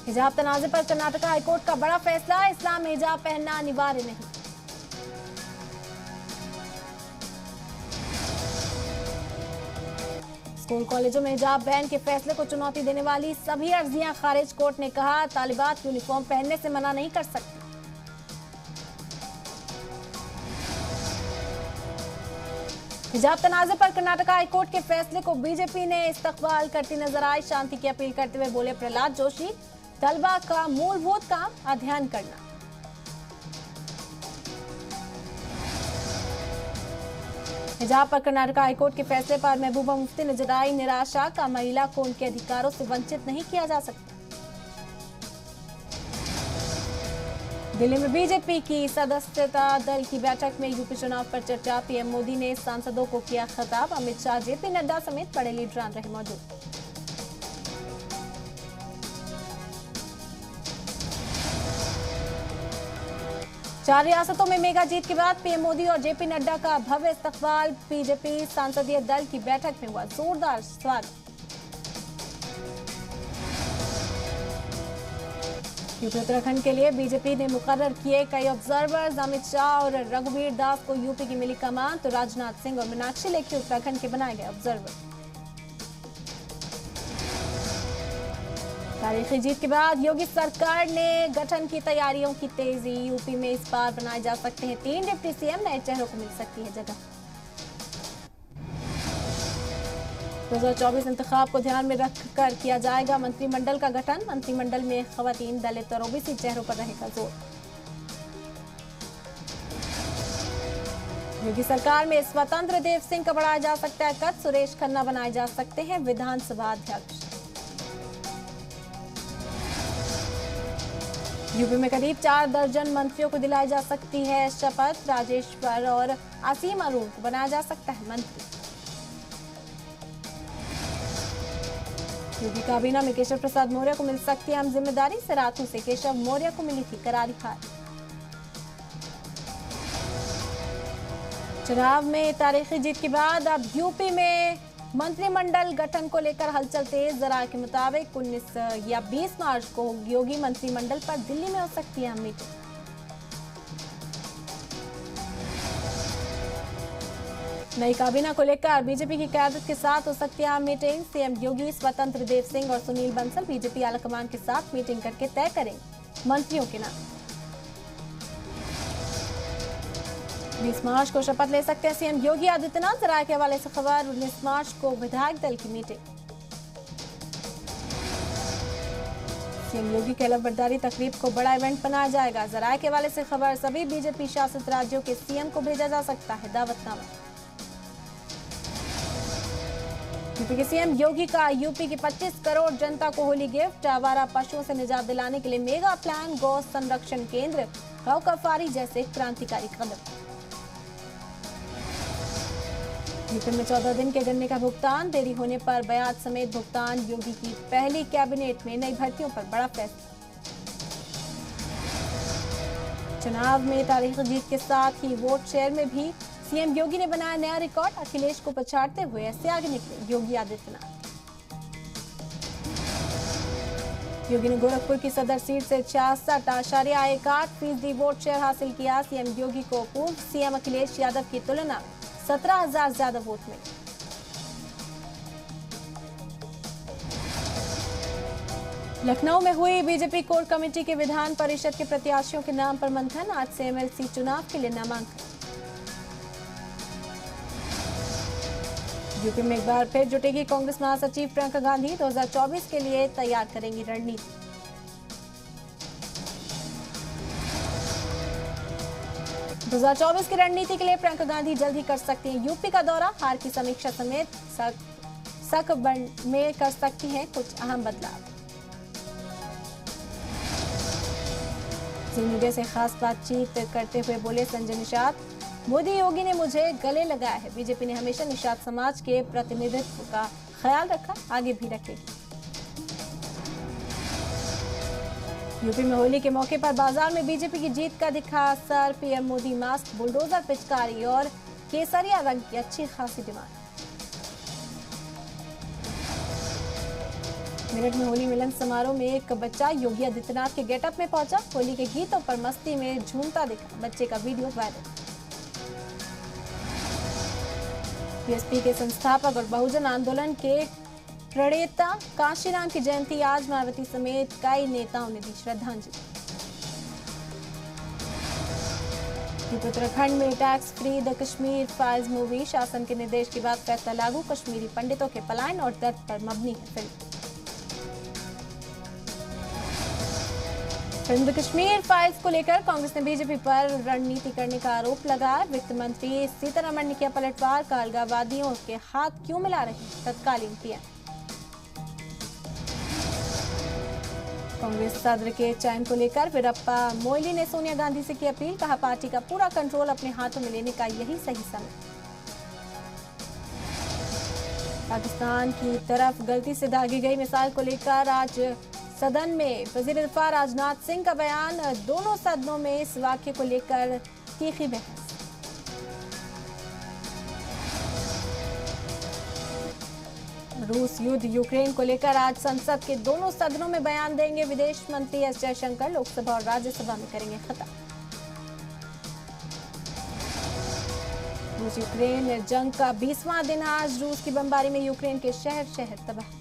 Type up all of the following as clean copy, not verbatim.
हिजाब तनाज़े पर कर्नाटक हाईकोर्ट का बड़ा फैसला, इस्लाम में हिजाब पहनना अनिवार्य नहीं। स्कूल कॉलेजों में हिजाब बैन के फैसले को चुनौती देने वाली सभी अर्जियां खारिज। कोर्ट ने कहा, तालिबात यूनिफॉर्म पहनने से मना नहीं कर सकती। हिजाब तनाज़े पर कर्नाटक हाईकोर्ट के फैसले को बीजेपी ने इस्तकबाल करती नजर आई। शांति की अपील करते हुए बोले प्रहलाद जोशी, तलबा का मूलभूत काम अध्ययन करना। हिजाब पर कर्नाटक हाईकोर्ट के फैसले पर महबूबा मुफ्ती ने जताई निराशा। का महिला को उनके अधिकारों से वंचित नहीं किया जा सकता। दिल्ली में बीजेपी की सदस्यता दल की बैठक में यूपी चुनाव पर चर्चा। पीएम मोदी ने सांसदों को किया खिताब। अमित शाह, जेपी नड्डा समेत बड़े लीडरान रहे मौजूद। चार रियासतों में मेगा जीत के बाद पीएम मोदी और जेपी नड्डा का भव्य इस्तकबाल। बीजेपी संसदीय दल की बैठक में हुआ जोरदार स्वागत। यूपी उत्तराखंड के लिए बीजेपी ने मुकर्रर किए कई ऑब्जर्वर्स। अमित शाह और रघुवीर दास को यूपी की मिली कमान, तो राजनाथ सिंह और मीनाक्षी लेखी उत्तराखंड के बनाए गए ऑब्जर्वर। तारीखी जीत के बाद योगी सरकार ने गठन की तैयारियों की तेजी। यूपी में इस बार बनाए जा सकते हैं 3 डिप्टी सीएम, नए चेहरों को मिल सकती है जगह। 2024 इंतखाब को ध्यान में रखकर किया जाएगा मंत्रिमंडल का गठन। मंत्रिमंडल में खवातीन, दलित और ओबीसी चेहरों पर रहेगा जोर। योगी सरकार में स्वतंत्र देव सिंह का बढ़ाया जा सकता है कद। सुरेश खन्ना बनाए जा सकते हैं विधानसभा अध्यक्ष। यूपी में करीब 4 दर्जन मंत्रियों को दिलाई जा सकती है शपथ। राजेश्वर और असीम अरुण को बनाया जा सकता है मंत्री। यूपी काबीना में केशव प्रसाद मौर्य को मिल सकती है अहम जिम्मेदारी। सराथू से केशव मौर्य को मिली थी करारी हार। चुनाव में तारीखी जीत के बाद अब यूपी में मंत्रिमंडल गठन को लेकर हलचल तेज। जराये के मुताबिक 19 या 20 मार्च को योगी मंत्रिमंडल पर दिल्ली में हो सकती है मीटिंग। नई काबीना को लेकर बीजेपी की क़यादत के साथ हो सकती है मीटिंग। सीएम योगी स्वतंत्र देव सिंह और सुनील बंसल बीजेपी आलाकमान के साथ मीटिंग करके तय करेंगे मंत्रियों के नाम। 20 मार्च को शपथ ले सकते हैं सीएम योगी आदित्यनाथ। जराये के हवाले से खबर, 19 मार्च को विधायक दल की मीटिंग। सीएम योगी के लवबरदारी तकरीब को बड़ा इवेंट बनाया जाएगा। जराये के हवाले से खबर, सभी बीजेपी शासित राज्यों के सीएम को भेजा जा सकता है दावतनामा। यूपी के सीएम योगी का यूपी की 25 करोड़ जनता को होली गिफ्ट। आवारा पशुओं से निजात दिलाने के लिए मेगा प्लान, गौ संरक्षण केंद्र, गौ कफारी जैसे क्रांतिकारी कदम। यूपी में 14 दिन के गन्ने का भुगतान, देरी होने पर ब्याज समेत भुगतान। योगी की पहली कैबिनेट में नई भर्तियों पर बड़ा फैसला। चुनाव में तारीखी जीत के साथ ही वोट शेयर में भी सीएम योगी ने बनाया नया रिकॉर्ड। अखिलेश को पछाड़ते हुए ऐसे आगे निकले योगी आदित्यनाथ। योगी ने गोरखपुर की सदर सीट से 66.8% वोट शेयर हासिल किया। सीएम योगी को पूर्व सीएम अखिलेश यादव की तुलना 17,000 ज्यादा वोट मिले। लखनऊ में हुई बीजेपी कोर कमेटी के विधान परिषद के प्रत्याशियों के नाम पर मंथन। आज से एमएलसी चुनाव के लिए नामांकन। यूपी में एक बार फिर जुटेगी कांग्रेस महासचिव प्रियंका गांधी। 2024 के लिए तैयार करेंगी रणनीति। दो 2024 की रणनीति के लिए प्रियंका गांधी जल्द ही कर सकती हैं यूपी का दौरा। हार की समीक्षा समेत सक में कर सकती हैं कुछ अहम बदलाव। मीडिया से खास बातचीत करते हुए बोले संजय निषाद, मोदी योगी ने मुझे गले लगाया है। बीजेपी ने हमेशा निषाद समाज के प्रतिनिधित्व का ख्याल रखा, आगे भी रखेगी। यूपी में होली के मौके पर बाजार में बीजेपी की जीत का दिखा असर। पीएम मोदी मास्क, बुलडोजर, पिचकारी और केसरिया रंग की अच्छी खासी डिमांड। मेरठ में होली मिलन समारोह में एक बच्चा योगी आदित्यनाथ के गेटअप में पहुंचा। होली के गीतों पर मस्ती में झूमता दिखा, बच्चे का वीडियो वायरल। बीएसपी के संस्थापक और बहुजन आंदोलन के प्रणेता काशीराम की जयंती आज मायावती समेत कई नेताओं ने दी श्रद्धांजलि। उत्तराखंड में tax free the Kashmir files movie, शासन के निर्देश के बाद फैसला लागू। कश्मीरी पंडितों के पलायन और दर्द पर मबनी है फिल्म द कश्मीर फाइल्स को लेकर कांग्रेस ने बीजेपी पर रणनीति करने का आरोप लगाया। वित्त मंत्री सीतारमण ने किया पलटवार, कहा अलगाववादियों के हाथ क्यों मिला रहे तत्कालीन पीएम। कांग्रेस सदर के चयन को लेकर वीरप्पा मोइली ने सोनिया गांधी से की अपील, कहा पार्टी का पूरा कंट्रोल अपने हाथों में लेने का यही सही समय। पाकिस्तान की तरफ गलती से दागी गई मिसाइल को लेकर आज सदन में वजीर दिफा राजनाथ सिंह का बयान। दोनों सदनों में इस वाक्य को लेकर तीखी बहस। रूस युद्ध यूक्रेन को लेकर आज संसद के दोनों सदनों में बयान देंगे विदेश मंत्री एस जयशंकर। लोकसभा और राज्यसभा में करेंगे खिताब। रूस यूक्रेन जंग का 20वां दिन आज रूस की बमबारी में यूक्रेन के शहर शहर तबाह।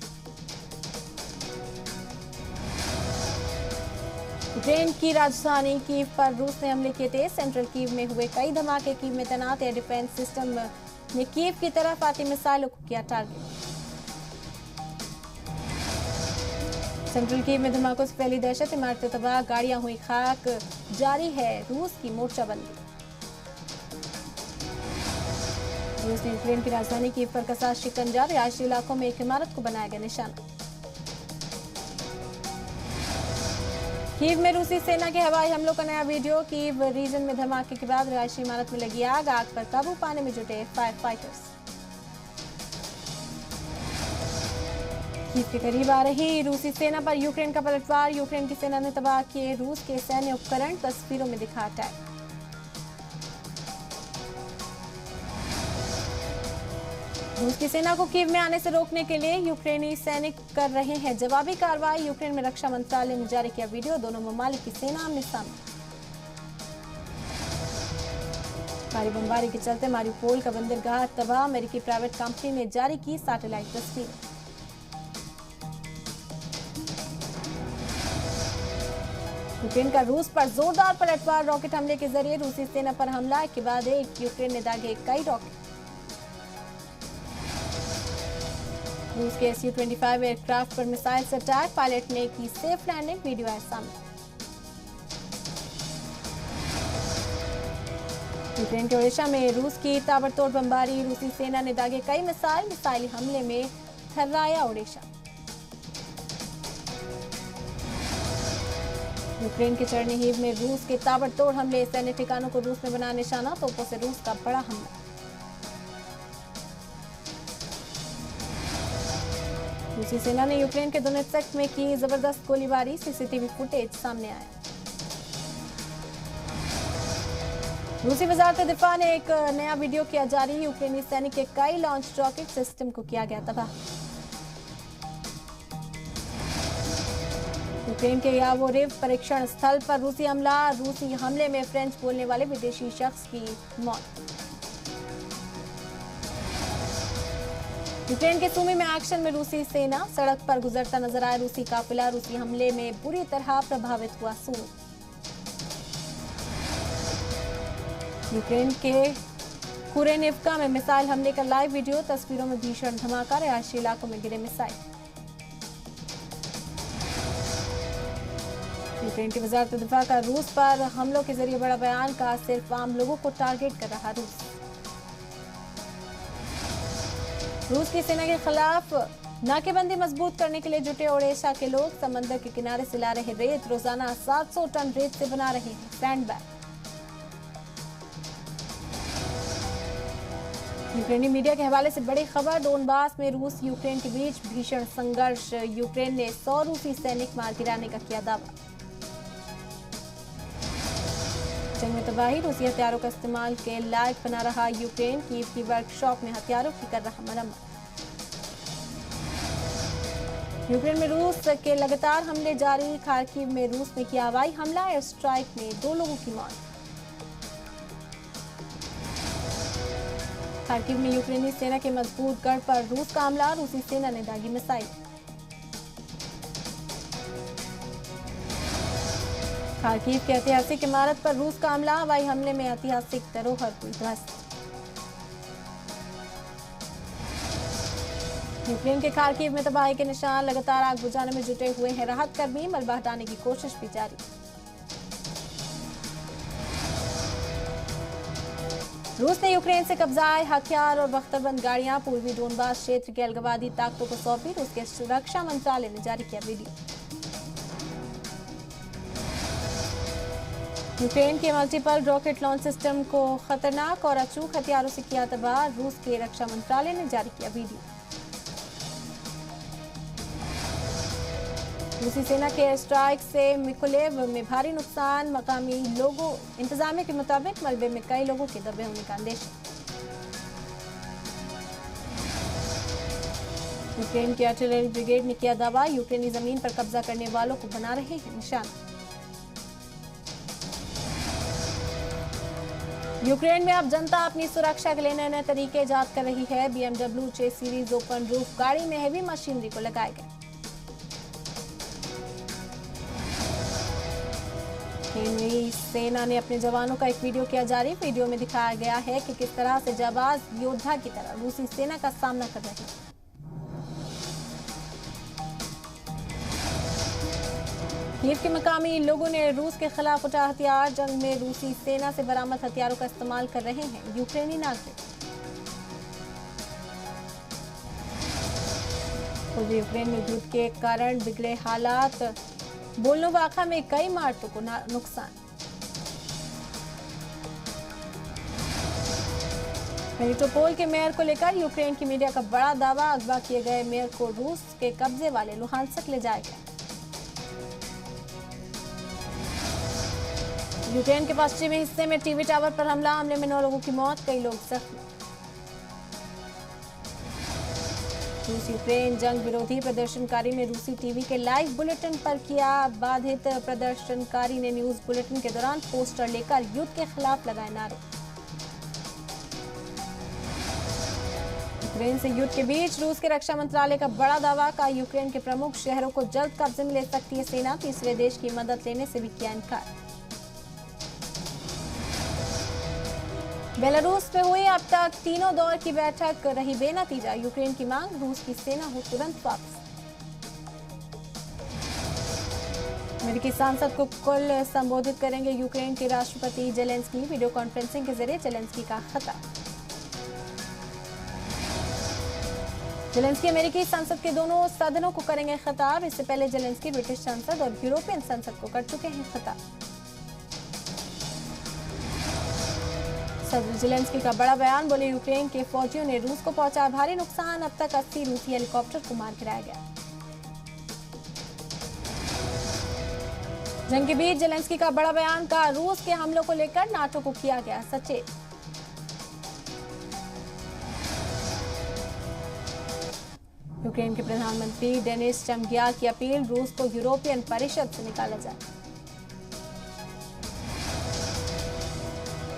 यूक्रेन की राजधानी कीव पर रूस ने हमले किए थे। सेंट्रल कीव में हुए कई धमाके। कीव में तैनात एयर डिफेंस सिस्टम ने कीव की तरफ आती मिसाइलों को किया टारगेट। सेंट्रल कीव में धमाकों से फैली दहशत, इमारतें तबाह, गाड़ियां हुई खाक। जारी है रूस की मोर्चाबंदी। रूस ने यूक्रेन की राजधानी कीव पर कसा शिकंजा। रिहायशी इलाकों में एक इमारत को बनाया गया निशाना। कीव में रूसी सेना के हवाई हमलों का नया वीडियो। कीव रीजन में धमाके के बाद रिहायशी इमारत में लगी आग। आग पर काबू पाने में जुटे फायर फाइटर्स। कीव के करीब आ रही रूसी सेना पर यूक्रेन का पलटवार। यूक्रेन की सेना ने तबाह किए रूस के सैन्य उपकरण। तस्वीरों में दिखा अटैक। रूस की सेना को कीव में आने से रोकने के लिए यूक्रेनी सैनिक कर रहे हैं जवाबी कार्रवाई। यूक्रेन में रक्षा मंत्रालय ने जारी किया वीडियो। दोनों ममालिक की सेना आमने सामने। भारी बमबारी के चलते मारिउपोल का बंदरगाह तबाह। अमेरिकी प्राइवेट कंपनी ने जारी की सैटेलाइट तस्वीर। यूक्रेन का रूस पर जोरदार पलटवार। रॉकेट हमले के जरिए रूसी सेना पर हमला। एक के बाद एक यूक्रेन ने दागे कई रॉकेट। रूस के Su-25 एयरक्राफ्ट पर मिसाइल से अटैक। पायलट ने की सेफ लैंडिंग। वीडियो आया सामने। यूक्रेन के ओडिशा में रूस की ताबड़तोड़ बमबारी। रूसी सेना ने दागे कई मिसाइल। मिसाइली हमले में थर्राया ओडिशा। यूक्रेन के चरनीहीव में रूस के ताबड़तोड़ हमले। सैन्य ठिकानों को रूस ने बनाया निशाना। तोपों से रूस का बड़ा हमला। रूसी सेना ने यूक्रेन के दोनेत्स्क में की जबरदस्त गोलीबारी। सीसीटीवी फुटेज सामने आया। रूसी वजारत दिफा ने एक नया वीडियो किया जारी। यूक्रेनी सैनिक के कई लॉन्च रॉकेट सिस्टम को किया गया तबाह। यूक्रेन के यावोरिव परीक्षण स्थल पर रूसी हमला। रूसी हमले में फ्रेंच बोलने वाले विदेशी शख्स की मौत। यूक्रेन के सूमी में एक्शन में रूसी सेना। सड़क पर गुजरता नजर आया रूसी काफिला। रूसी हमले में बुरी तरह प्रभावित हुआ सूमी। यूक्रेन के कुरेनिवका में मिसाइल हमले का लाइव वीडियो। तस्वीरों में भीषण धमाका। रिहायशी इलाकों में गिरे मिसाइल। यूक्रेन की वजारत दिफा का रूस पर हमलों के जरिए बड़ा बयान। का सिर्फ आम लोगों को टारगेट कर रहा रूस। रूस की सेना के खिलाफ नाकेबंदी मजबूत करने के लिए जुटे ओडिशा के लोग। समंदर के किनारे से ला रहे रेत। रोजाना 700 टन रेत से बना रहे हैं सैंडबैग। यूक्रेनी मीडिया के हवाले से बड़ी खबर। डोनबास में रूस यूक्रेन के बीच भीषण संघर्ष। यूक्रेन ने 100 रूसी सैनिक मार गिराने का किया दावा। जंग में तबाही। रूसी हथियारों का इस्तेमाल के लायक बना रहा यूक्रेन। कीव की वर्कशॉप में हथियारों की कर रहा मरम्मत। यूक्रेन में रूस के लगातार हमले जारी। खार्किव में रूस ने किया हवाई हमला। एयर स्ट्राइक में 2 लोगों की मौत। खार्किव में यूक्रेनी सेना के मजबूत गढ़ पर रूस का हमला। रूसी सेना ने दागी मिसाइल। खार्किव की ऐतिहासिक इमारत पर रूस का हमला। हवाई हमले में ऐतिहासिक धरोहर हुई ध्वस्त। यूक्रेन के खार्किव में तबाही के निशान। लगातार आग बुझाने में जुटे हुए हैं राहत कर्मी। मलबा हटाने की कोशिश भी जारी। रूस ने यूक्रेन से कब्जाए हथियार और बख्तरबंद गाड़ियां पूर्वी डोनबास क्षेत्र के अलगाववादी ताकतों को सौंपी। रूस के सुरक्षा मंत्रालय ने जारी किया वीडियो। यूक्रेन के मल्टीपल रॉकेट लॉन्च सिस्टम को खतरनाक और अचूक हथियारों से किया तबाह। रूस के रक्षा मंत्रालय ने जारी किया वीडियो। रूसी सेना के एयर स्ट्राइक से मिकोलेव में भारी नुकसान। मकामी लोगों इंतजामिया के मुताबिक मलबे में कई लोगों के दबे होने का अंदेशा। यूक्रेन की आर्टिलरी ब्रिगेड ने किया दावा। यूक्रेनी जमीन पर कब्जा करने वालों को बना रहे हैं निशाना। यूक्रेन में अब जनता अपनी सुरक्षा के लिए नए नए तरीके इजाद कर रही है। BMW 6 सीरीज ओपन रूफ गाड़ी में हेवी मशीनरी को लगाए गए। यूक्रेनी सेना ने अपने जवानों का एक वीडियो किया जारी। वीडियो में दिखाया गया है कि किस तरह से जाबाज योद्धा की तरह रूसी सेना का सामना कर रहे हैं। कीव के मकामी लोगों ने रूस के खिलाफ उठा हथियार। जंग में रूसी सेना से बरामद हथियारों का इस्तेमाल कर रहे हैं यूक्रेनी नागरिक। पूर्वी यूक्रेन में युद्ध के कारण बिगड़े हालात। बोल्नोवाखा में कई इमारतों को नुकसान। मेरिटोपोल के मेयर को लेकर यूक्रेन की मीडिया का बड़ा दावा। अगवा किए गए मेयर को रूस के कब्जे वाले लुहांस्क ले जाया गया। यूक्रेन के पश्चिमी हिस्से में टीवी टावर पर हमला। हमले में 9 लोगों की मौत, कई लोग जख्मी। रूस यूक्रेन जंग विरोधी प्रदर्शनकारी ने रूसी टीवी के लाइव बुलेटिन पर किया बाधित। प्रदर्शनकारी ने न्यूज बुलेटिन के दौरान पोस्टर लेकर युद्ध के खिलाफ लगाए नारे। यूक्रेन से युद्ध के बीच रूस के रक्षा मंत्रालय का बड़ा दावा। का यूक्रेन के प्रमुख शहरों को जल्द कब्जे में ले सकती है सेना। तीसरे देश की मदद लेने से भी किया इनकार। बेलारूस में हुई अब तक तीनों दौर की बैठक रही बेनतीजा। यूक्रेन की मांग रूस की सेना हो तुरंत वापस। अमेरिकी सांसद को कल संबोधित करेंगे यूक्रेन के राष्ट्रपति जेलेंस्की। वीडियो कॉन्फ्रेंसिंग के जरिए जेलेंस्की का खिताब। जेलेंस्की अमेरिकी संसद के दोनों सदनों को करेंगे खिताब। इससे पहले जेलेंस्की ब्रिटिश संसद और यूरोपियन संसद को कर चुके हैं खिताब। जेलेंस्की का बड़ा बयान। बोले यूक्रेन के फौजियों ने रूस को पहुंचा भारी नुकसान। अब तक 80 रूसी हेलीकॉप्टर को मार गिराया गया। जंग के बीच जेलेंस्की का बड़ा बयान। का रूस के हमलों को लेकर नाटो को किया गया सचेत। यूक्रेन के प्रधानमंत्री डेनिस चमगियाल की अपील। रूस को यूरोपियन परिषद से निकाला जाए।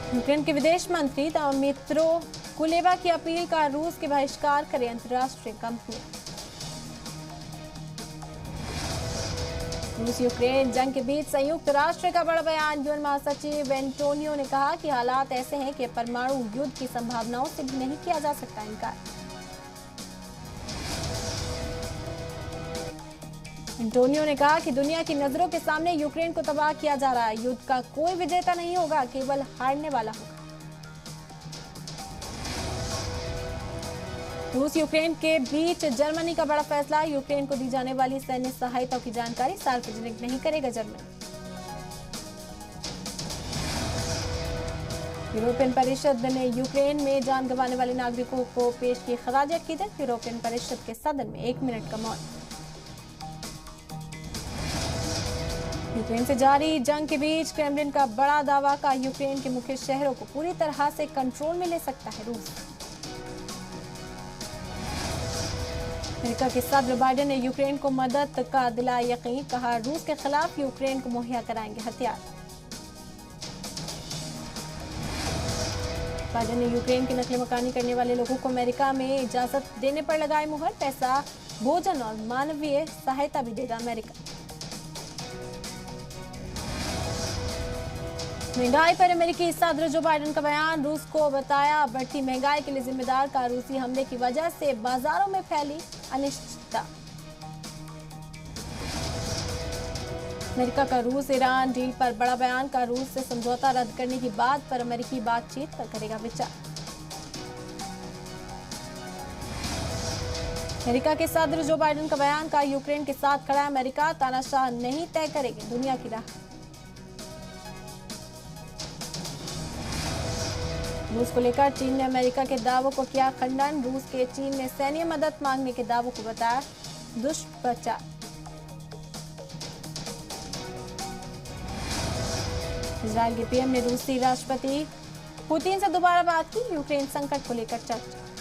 यूक्रेन के विदेश मंत्री दमित्रो कुलेबा की अपील। का रूस के बहिष्कार करें अंतर्राष्ट्रीय कंपनियां। रूस यूक्रेन जंग के बीच संयुक्त राष्ट्र का बड़ा बयान। यूएन महासचिव एंटोनियो ने कहा कि हालात ऐसे हैं कि परमाणु युद्ध की संभावनाओं से भी नहीं किया जा सकता इनकार। एंटोनियो ने कहा कि दुनिया की नजरों के सामने यूक्रेन को तबाह किया जा रहा है। युद्ध का कोई विजेता नहीं होगा, केवल हारने वाला होगा। रूस यूक्रेन के बीच जर्मनी का बड़ा फैसला। यूक्रेन को दी जाने वाली सैन्य सहायता की जानकारी सार्वजनिक नहीं करेगा जर्मनी। यूरोपियन परिषद ने यूक्रेन में जान गंवाने वाले नागरिकों को पेश की खराज अकीदत। यूरोपियन परिषद के सदन में 1 मिनट का मौन। यूक्रेन से जारी जंग के बीच क्रेमलिन का बड़ा दावा। का यूक्रेन के मुख्य शहरों को पूरी तरह से कंट्रोल में ले सकता है रूस। अमेरिका के सदर बाइडेन ने यूक्रेन को मदद का दिलाया यकीन, कहा रूस के खिलाफ यूक्रेन को मुहैया कराएंगे हथियार। बाइडेन ने यूक्रेन की नकल मकानी करने वाले लोगों को अमेरिका में इजाजत देने पर लगाए मुहर, पैसा, भोजन और मानवीय सहायता भी देगा अमेरिका। महंगाई पर अमेरिकी सदर जो बाइडेन का बयान, रूस को बताया बढ़ती महंगाई के लिए जिम्मेदार, का रूसी हमले की वजह से बाजारों में फैली अनिश्चितता। अमेरिका का रूस ईरान डील पर बड़ा बयान, का रूस से समझौता रद्द करने की बात पर अमेरिकी बातचीत पर करेगा विचार। अमेरिका के सदर जो बाइडेन का बयान, का यूक्रेन के साथ खड़ा है अमेरिका, तानाशाह नहीं तय करेगी दुनिया की राह। रूस को लेकर चीन ने अमेरिका के दावों को किया खंडन, रूस के चीन ने सैन्य मदद मांगने के दावों को बताया दुष्प्रचार। इजरायल के पीएम ने रूसी राष्ट्रपति पुतिन से दोबारा बात की, यूक्रेन संकट को लेकर चर्चा।